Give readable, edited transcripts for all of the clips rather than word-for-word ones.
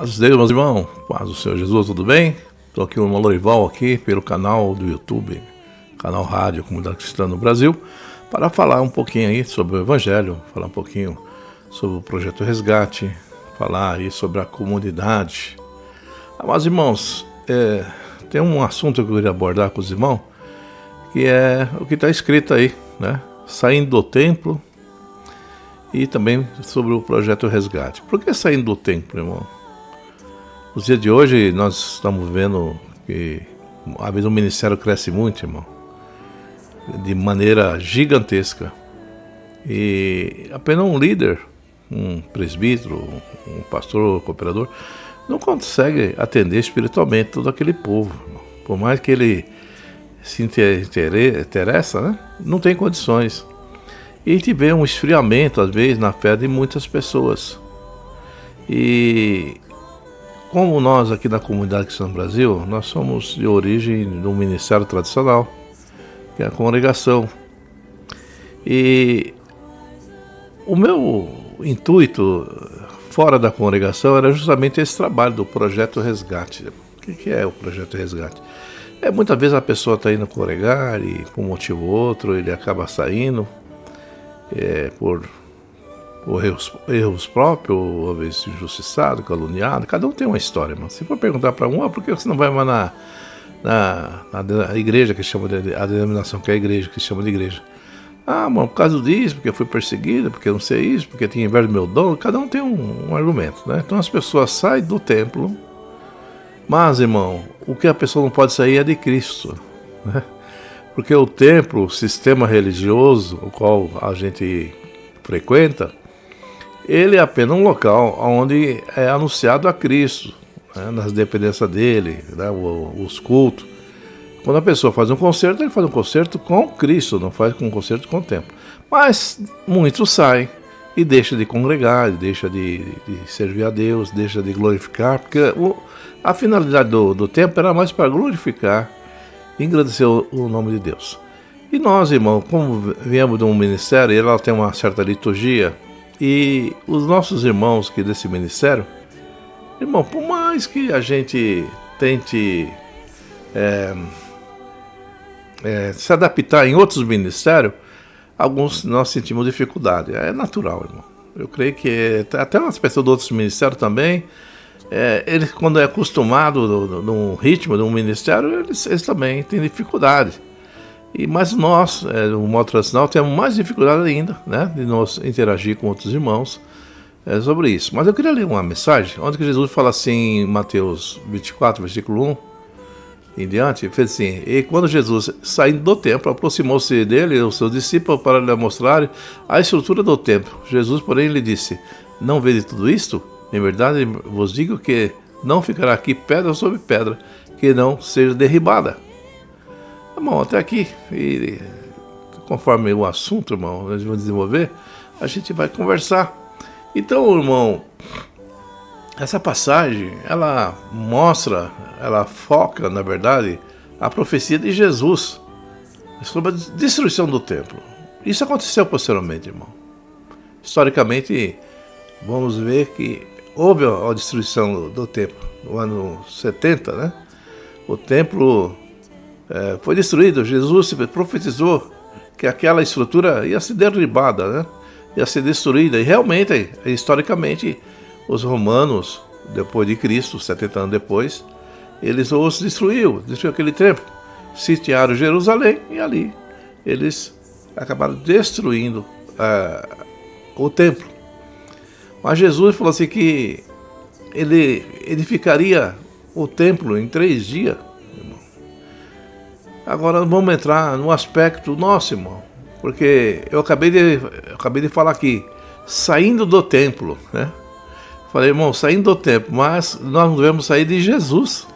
Paz de Deus, meus irmãos. Paz do Senhor Jesus, tudo bem? Estou aqui no irmão Lorival aqui pelo canal do YouTube, canal Rádio Comunidade Cristã no Brasil, para falar um pouquinho aí sobre o Evangelho, falar um pouquinho sobre o Projeto Resgate, falar aí sobre a comunidade. Mas, irmãos, tem um assunto que eu queria abordar com os irmãos, que é o que está escrito aí, né? Saindo do templo, e também sobre o Projeto Resgate. Por que saindo do templo, irmão? Nos dias de hoje nós estamos vendo que às vezes o ministério cresce muito, irmão, de maneira gigantesca. E apenas um líder, um presbítero, um pastor, cooperador, não consegue atender espiritualmente todo aquele povo, irmão. Por mais que ele se interessa, né? Não tem condições. E a gente vê um esfriamento, às vezes, na fé de muitas pessoas. E como nós aqui na Comunidade Cristã no Brasil, nós somos de origem do ministério tradicional, que é a congregação. E o meu intuito fora da congregação era justamente esse trabalho do Projeto Resgate. O que é o Projeto Resgate? Muitas vezes a pessoa está indo congregar e por um motivo ou outro ele acaba saindo, por erros próprios, ou às vezes injustiçado, caluniado. Cada um tem uma história, mas se for perguntar para um, por que você não vai mais na igreja que chama de, a denominação que é a igreja, que chama de igreja? Mano, por causa disso, porque eu fui perseguido, porque eu não sei isso, porque tinha inveja do meu dom. Cada um tem um argumento, né? Então as pessoas saem do templo, mas, irmão, o que a pessoa não pode sair é de Cristo, né? Porque o templo, o sistema religioso, o qual a gente frequenta, ele é apenas um local onde é anunciado a Cristo, né, nas dependências dele, né, os cultos. Quando a pessoa faz um concerto, ele faz um concerto com Cristo, não faz um concerto com o templo. Mas muitos saem e deixam de congregar, deixam de servir a Deus, deixam de glorificar, porque a finalidade do templo era mais para glorificar, engrandecer o nome de Deus. E nós, irmão, como viemos de um ministério, ela tem uma certa liturgia, e os nossos irmãos que desse ministério, irmão, por mais que a gente tente se adaptar em outros ministérios, alguns nós sentimos dificuldade. É natural, irmão. Eu creio que até umas pessoas de outros ministérios também, eles, quando é acostumado no ritmo de um ministério, eles também têm dificuldade. Mas nós, no modo tradicional, temos mais dificuldade ainda, né, de nós interagir com outros irmãos sobre isso. Mas eu queria ler uma mensagem, onde que Jesus fala assim, em Mateus 24, versículo 1 em diante, ele fez assim: e quando Jesus, saindo do templo, aproximou-se dele e os seus discípulos para lhe mostrarem a estrutura do templo. Jesus, porém, lhe disse: não vede tudo isto? Em verdade, vos digo que não ficará aqui pedra sobre pedra, que não seja derribada. Irmão, até aqui, e conforme o assunto, irmão, nós vamos desenvolver, a gente vai conversar. Então, irmão, essa passagem, ela mostra, ela foca, na verdade, a profecia de Jesus sobre a destruição do templo. Isso aconteceu posteriormente, irmão. Historicamente, vamos ver que houve a destruição do templo no ano 70, né? O templo foi destruído. Jesus profetizou que aquela estrutura ia ser derribada, né? Ia ser destruída. E realmente, historicamente, os romanos, depois de Cristo, 70 anos depois, eles os destruiu aquele templo, sitiaram Jerusalém e ali eles acabaram destruindo o templo. Mas Jesus falou assim que ele edificaria o templo em 3 dias, irmão. Agora vamos entrar no aspecto nosso, irmão, porque eu acabei de falar aqui, saindo do templo, né? Falei, irmão, saindo do templo, mas nós não devemos sair de Jesus,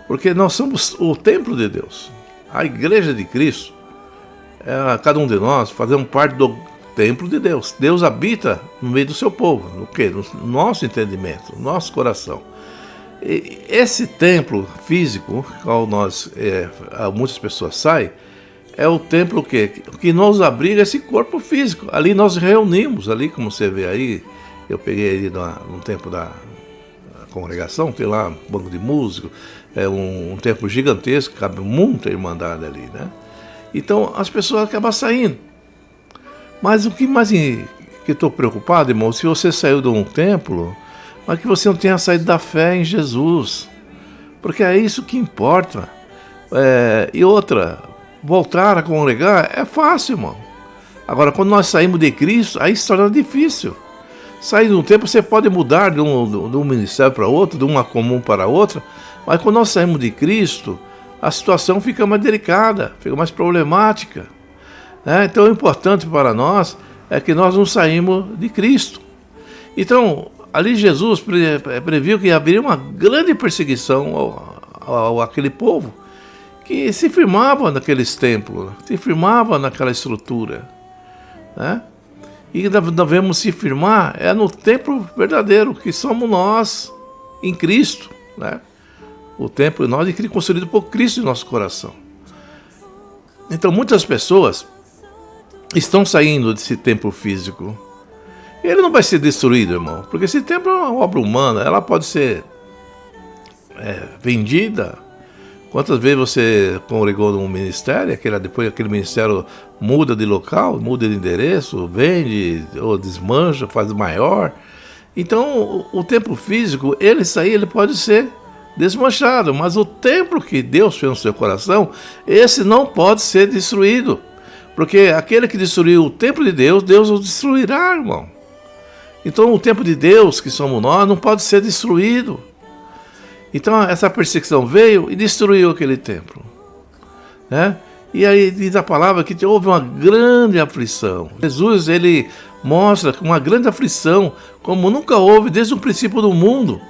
porque nós somos o templo de Deus. A igreja de Cristo, cada um de nós fazemos parte do templo de Deus. Deus habita no meio do seu povo. No quê? No nosso entendimento, no nosso coração. E esse templo físico, ao nós, muitas pessoas saem, é o templo que nos abriga esse corpo físico. Ali nós reunimos, ali como você vê aí, eu peguei ali no templo congregação, tem lá um banco de músico, um templo gigantesco, cabe muita irmandade ali, né? Então as pessoas acabam saindo. Mas o que mais que estou preocupado, irmão, se você saiu de um templo, mas que você não tenha saído da fé em Jesus, porque é isso que importa. E outra, voltar a congregar é fácil, irmão. Agora, quando nós saímos de Cristo, aí se torna difícil. Sair de um tempo, você pode mudar de um ministério para outro, de uma comum para outra, mas quando nós saímos de Cristo, a situação fica mais delicada, fica mais problemática. Então, o importante para nós é que nós não saímos de Cristo. Então, ali Jesus previu que haveria uma grande perseguição àquele povo que se firmava naqueles templos, se firmava naquela estrutura, né? E devemos se firmar no templo verdadeiro, que somos nós em Cristo, né? O templo nós é construído por Cristo em nosso coração. Então muitas pessoas estão saindo desse templo físico. Ele não vai ser destruído, irmão, porque esse templo é uma obra humana, ela pode ser vendida. Quantas vezes você congregou num ministério, depois aquele ministério muda de local, muda de endereço, vende ou desmancha, faz maior. Então o templo físico, ele pode ser desmanchado, mas o templo que Deus fez no seu coração, esse não pode ser destruído, porque aquele que destruiu o templo de Deus, Deus o destruirá, irmão. Então o templo de Deus, que somos nós, não pode ser destruído. Então essa perseguição veio e destruiu aquele templo, né? E aí diz a palavra que houve uma grande aflição. Jesus, ele mostra uma grande aflição, como nunca houve desde o princípio do mundo.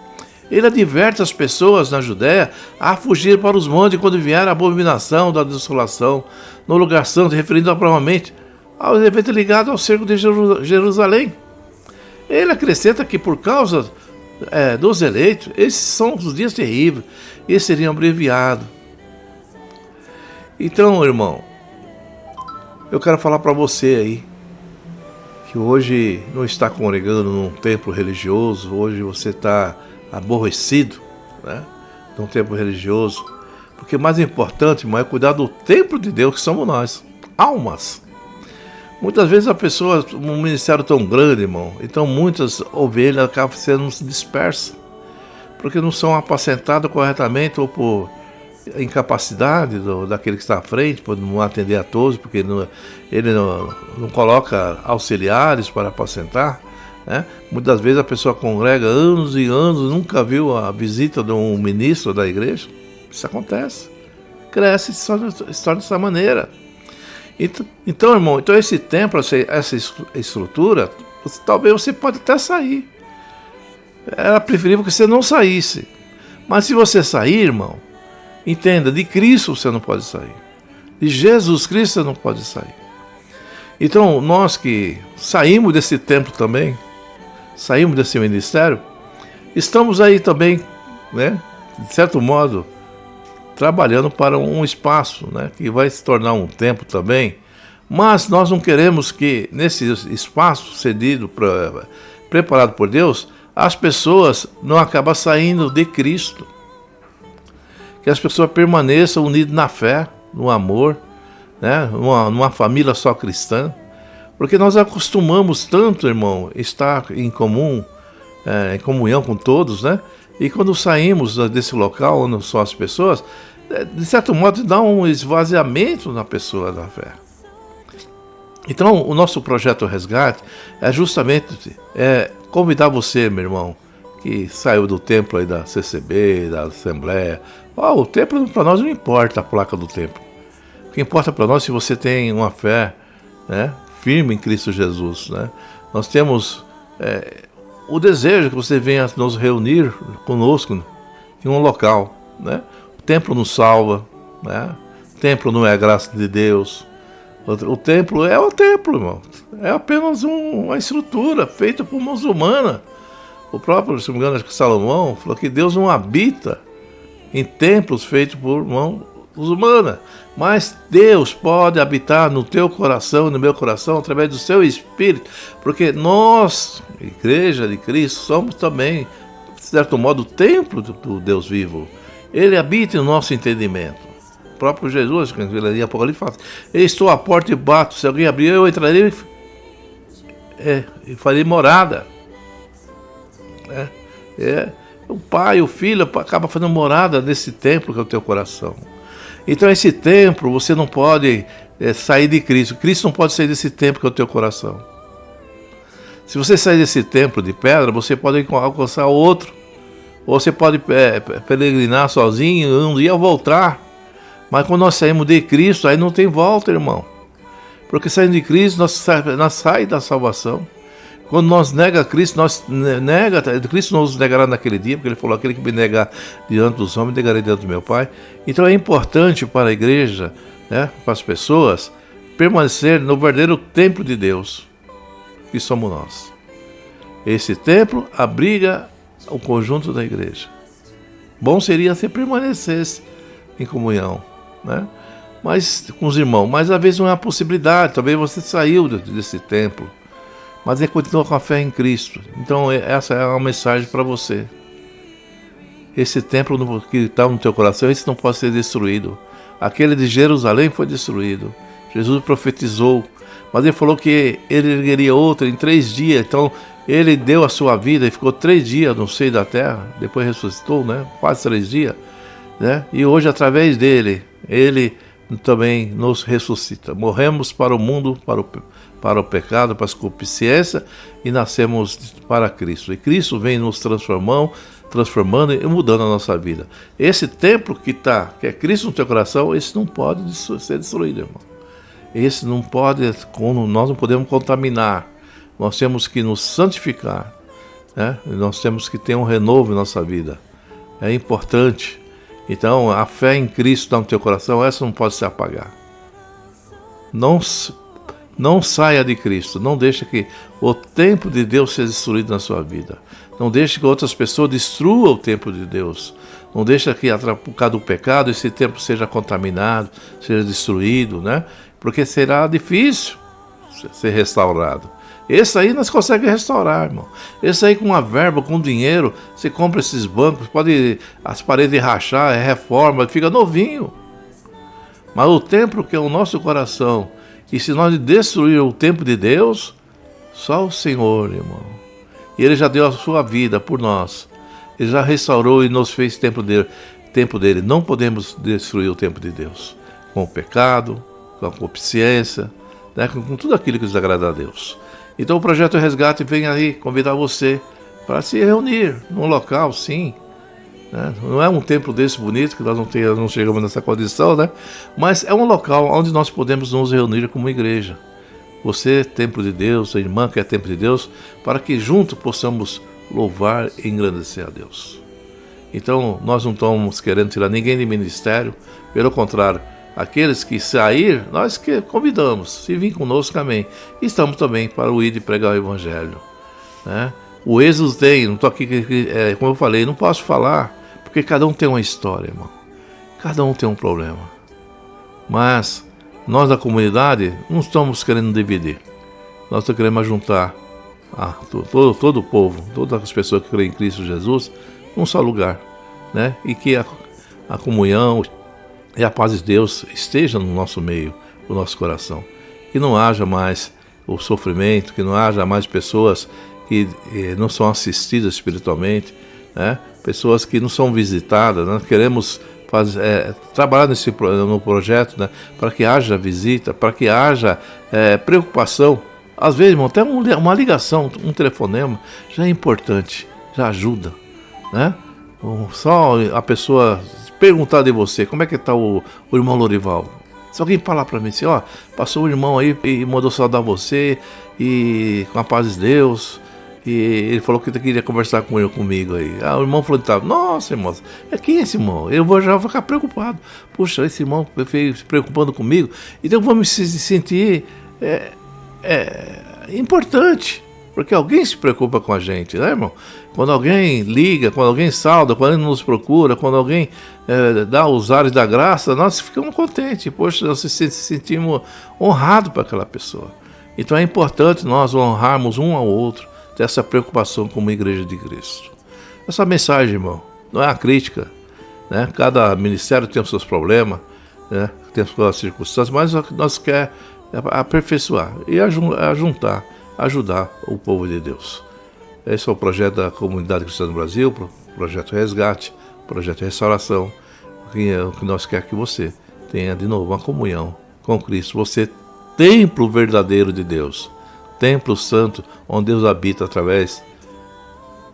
Ele adverte as pessoas na Judéia a fugir para os montes quando vier a abominação da desolação no lugar santo, referindo provavelmente aos eventos ligados ao cerco de Jerusalém. Ele acrescenta que por causa dos eleitos, esses são os dias terríveis, eles seriam abreviados. Então, irmão, eu quero falar para você aí, que hoje não está congregando num templo religioso, hoje você está aborrecido, né, num templo religioso, porque o mais importante, irmão, é cuidar do templo de Deus, que somos nós, almas. Muitas vezes a pessoa, um ministério tão grande, irmão, então muitas ovelhas acabam sendo dispersas, porque não são apacentadas corretamente ou por incapacidade daquele que está à frente, por não atender a todos, porque ele não coloca auxiliares para apacentar, né? Muitas vezes a pessoa congrega anos e anos, nunca viu a visita de um ministro da igreja. Isso acontece, cresce e se torna dessa maneira. Então, irmão, esse templo, essa estrutura, talvez você pode até sair. Era preferível que você não saísse. Mas se você sair, irmão, entenda, de Cristo você não pode sair. De Jesus Cristo você não pode sair. Então, nós que saímos desse templo também, saímos desse ministério, estamos aí também, né, de certo modo, trabalhando para um espaço, né, que vai se tornar um templo também, mas nós não queremos que nesse espaço cedido, preparado por Deus, as pessoas não acabem saindo de Cristo, que as pessoas permaneçam unidas na fé, no amor, né, numa família só cristã, porque nós acostumamos tanto, irmão, estar em comum, em comunhão com todos, né, e quando saímos desse local onde são as pessoas, de certo modo dá um esvaziamento na pessoa da fé. Então o nosso projeto Resgate é justamente convidar você, meu irmão, que saiu do templo aí da CCB, da Assembleia. O templo para nós não importa a placa do templo. O que importa para nós é se você tem uma fé, né, firme em Cristo Jesus, né? Nós temos o desejo que você venha nos reunir conosco em um local, né? O templo nos salva, né? O templo não é a graça de Deus. O templo é o templo, irmão. É apenas uma estrutura feita por mãos humanas. O próprio, se não me engano, acho que Salomão falou que Deus não habita em templos feitos por mãos humanas. Mas Deus pode habitar no teu coração e no meu coração através do seu Espírito. Porque nós, Igreja de Cristo, somos também certo modo, o templo do Deus vivo. Ele habita no nosso entendimento. O próprio Jesus, quando ele em Apocalipse, fala: eu estou à porta e bato, se alguém abrir, eu entrarei e farei morada. O Pai, o Filho, acaba fazendo morada nesse templo que é o teu coração. Então esse templo, você não pode sair de Cristo. Cristo não pode sair desse templo que é o teu coração. Se você sair desse templo de pedra, você pode alcançar outro. Ou você pode peregrinar sozinho e um dia voltar. Mas quando nós saímos de Cristo, aí não tem volta, irmão. Porque saindo de Cristo, nós saímos da salvação. Quando nós nega Cristo, Cristo nos negará naquele dia, porque ele falou: aquele que me negar diante dos homens, negarei diante do meu Pai. Então é importante para a igreja, né, para as pessoas, permanecer no verdadeiro templo de Deus, que somos nós. Esse templo abriga o conjunto da igreja. Bom seria se permanecesse em comunhão, né? Mas com os irmãos. Mas às vezes não é a possibilidade. Talvez você saiu desse templo, mas ele continua com a fé em Cristo. Então essa é uma mensagem para você. Esse templo que está no teu coração, esse não pode ser destruído. Aquele de Jerusalém foi destruído. Jesus profetizou, mas ele falou que ele ergueria outro em 3 dias. Então ele deu a sua vida e ficou 3 dias no seio da terra. Depois ressuscitou, né? Quase 3 dias, né? E hoje, através dele, ele também nos ressuscita. Morremos para o mundo, para o pecado, para a concupiscência, e nascemos para Cristo. E Cristo vem nos transformando e mudando a nossa vida. Esse templo que é Cristo no teu coração, esse não pode ser destruído, irmão. Esse não pode, nós não podemos contaminar. Nós temos que nos santificar, né? Nós temos que ter um renovo em nossa vida. É importante. Então, a fé em Cristo está no teu coração, essa não pode se apagar. Não saia de Cristo, não deixe que o templo de Deus seja destruído na sua vida. Não deixe que outras pessoas destruam o templo de Deus. Não deixe que, por causa do pecado, esse templo seja contaminado, seja destruído, né? Porque será difícil ser restaurado. Esse aí nós conseguimos restaurar, irmão. Esse aí com uma verba, com dinheiro, você compra esses bancos, pode as paredes rachar, reforma, fica novinho. Mas o templo que é o nosso coração, e se nós destruir o templo de Deus, só o Senhor, irmão. E Ele já deu a sua vida por nós. Ele já restaurou e nos fez templo dele. Não podemos destruir o templo de Deus com o pecado, com a concupiscência, né, com tudo aquilo que desagrada a Deus. Então o Projeto Resgate vem aí convidar você para se reunir num local, sim. Né? Não é um templo desse bonito, que nós não chegamos nessa condição, né? Mas é um local onde nós podemos nos reunir como igreja. Você, templo de Deus, a irmã que é templo de Deus, para que juntos possamos louvar e engrandecer a Deus. Então nós não estamos querendo tirar ninguém de ministério, pelo contrário, aqueles que sair, nós que convidamos, se vir conosco, amém. E estamos também para o ir e pregar o Evangelho, né? O Êxodo tem, não estou aqui, como eu falei, não posso falar, porque cada um tem uma história, irmão. Cada um tem um problema. Mas nós da comunidade não estamos querendo dividir. Nós estamos querendo juntar todo o povo, todas as pessoas que creem em Cristo Jesus, num só lugar, né? E que a comunhão e a paz de Deus esteja no nosso meio, no nosso coração. Que não haja mais o sofrimento, que não haja mais pessoas que não são assistidas espiritualmente, né? Pessoas que não são visitadas. Nós queremos trabalhar no projeto, né? Para que haja visita, para que haja preocupação. Às vezes, irmão, até uma ligação, um telefonema já é importante, já ajuda, né? Só a pessoa perguntar de você, como é que está o irmão Lorival? Se alguém falar para mim assim, ó, passou o irmão aí e mandou saudar você, e com a paz de Deus, e ele falou que queria conversar comigo aí. O irmão falou que estava, nossa, irmão, quem é esse irmão? Eu vou já ficar preocupado. Puxa, esse irmão veio se preocupando comigo, então eu vou me sentir importante. Porque alguém se preocupa com a gente, né, irmão? Quando alguém liga, quando alguém sauda, quando ele nos procura, quando alguém dá os ares da graça, nós ficamos contentes. Poxa, nós se sentimos honrados para aquela pessoa. Então é importante nós honrarmos um ao outro, ter essa preocupação como igreja de Cristo. Essa mensagem, irmão, não é uma crítica, né? Cada ministério tem os seus problemas, né? Tem as suas circunstâncias, mas nós queremos aperfeiçoar e ajuntar, ajudar o povo de Deus. Esse é o projeto da Comunidade Cristã do Brasil, o projeto Resgate, o projeto Restauração, o que nós queremos que você tenha de novo uma comunhão com Cristo. Você, templo verdadeiro de Deus, templo santo, onde Deus habita através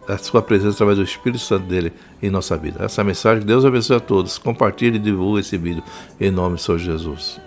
da sua presença, através do Espírito Santo dele em nossa vida. Essa mensagem, Deus abençoe a todos. Compartilhe e divulgue esse vídeo em nome do Senhor Jesus.